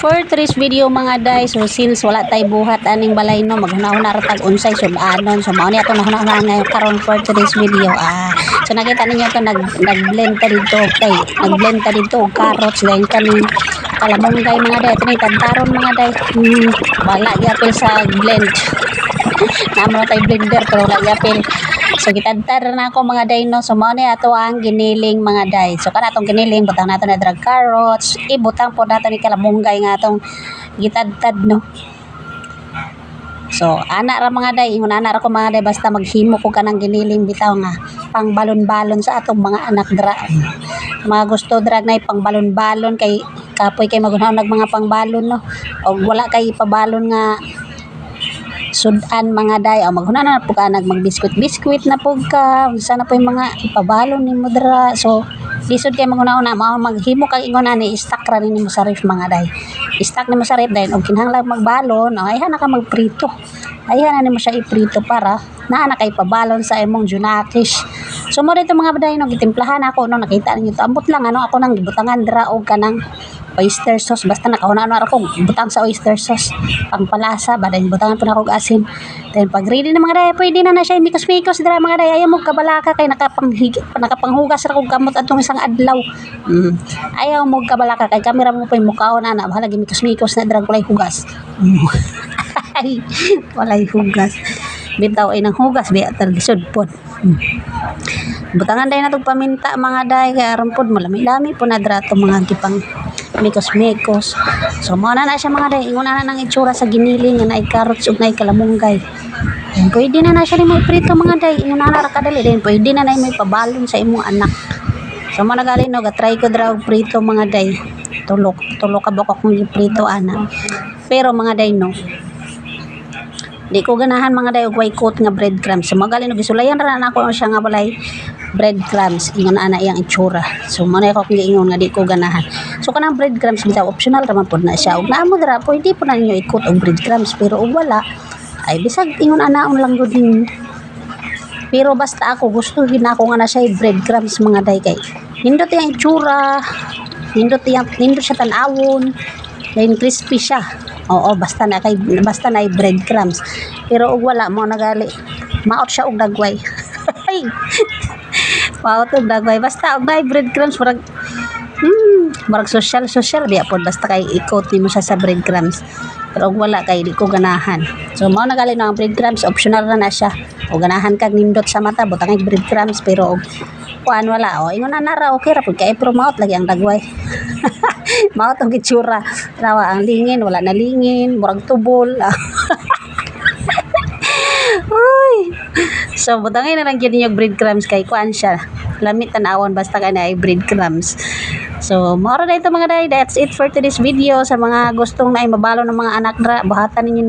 For today's video mga day, so since wala tay buhat aning balay no, maghuna-huna ra tag unsay sudanon. So mao ni ato nahuna-huna ngayon karon for today's video. So nakita ninyo to nag-blend ta dito kay nag-blend ta dito og carrots then kaning kalamonggay mga day, tani tantaron mga day. Wala gyapil sa blend. Namo tay blender pero wala gyapil. So gitadtar na ako mga day no. So mao ni ato ang giniling mga day. So kana atong giniling butang nato na drag carrots, ibutang po nato ni kalamunggay nga atong gitadtad no. So ana ra mga day, ingon ana ra ko mga day basta maghimo ko kanang giniling bitaw nga pang balon-balon sa atong mga anak dra. Mga gusto drag na pang balon-balon kay kapoy kay magunhaw nag mga pangbalon no. Og wala kay pabalon nga sudan mga day o maghuna na po ka magbiskwit na po ka sana po yung mga ipabalon ni modera. So lisod kay maghuna maghimo kay ingon ani i-stack ra nimo sa ref mga day, i-stack nimo sa ref dahil og kinahanglan magbalon o ayhan na ka magprito, ayhan na nimo siya iprito para naa na kay pabalon sa imong junakish. So mo dito mga day no gitimplahan ako no, nakita ninyo to ambot lang ano ako nang gibutangan dira og kanang oyster sauce, basta nakauna-una ako butang sa oyster sauce pangpalasa ba dahil butangan po na ako asin. Then pag ready na mga day pwede na siya mikos-mikos dira mga day. Ayaw mo kabalaka kay nakapanghugas ra kog kamot atong isang adlaw. Ayaw mo kabalaka kay kamera mo pa mukaon ana bahala mikos-mikos na dira kulay hugas. Ay walay hugas bitaw ay nang hugas biya lisod pod. Butangan day na tog paminta mga day kay aron pod malami-lami po na dira to mga gipang mikos-mikos. So mao na siya mga day, ingon na nang itsura sa giniling nga naay carrots ug naay kalamunggay. Then pwede na siya ni may prito mga day, ingon na ra kadali din pwede na may pabalon sa imong anak. So mao nagali no ga-try ko dra og prito mga day. Tulo ka bako kung prito ana. Pero mga day no di ko ganahan mga day og white coat nga breadcrumbs. So magali no gisulayan ra na ako siya nga balay breadcrumbs ingon ana iyang itsura. So mo na ako ingon nga di ko ganahan. So kanang breadcrumbs bitaw optional ra man pod na siya. Og naamo dira pwede po na ninyo ikot og breadcrumbs pero og wala ay bisag ingon anaon lang gud ninyo. Pero basta ako gusto gid ako nga na siya breadcrumbs mga day kay nindot iyang itsura, nindot siya tan-awon, then crispy siya. Oo, basta na breadcrumbs. Pero og wala mo nagali. Maot siya og dagway. Maot og dagway basta og nay breadcrumbs marag social biya pod basta kay ikot nimo siya sa breadcrumbs. Pero og wala kay di ko ganahan. So mao nagali na ang breadcrumbs optional na siya. O ganahan kag nindot sa mata butang ang breadcrumbs pero og kuan wala o ingon na ra okay ra pud kay pero maot lagi ang dagway. Maot ang gitsura rawa ang lingin wala na lingin murag tubol. Uy. So butangin na lang gyud ninyo breadcrumbs kay kuan siya lamit tan-awon basta kay na ay breadcrumbs. So mao ra dito mga day, that's it for today's video. Sa mga gustong na mabalo ng mga anak dra buhatan ninyo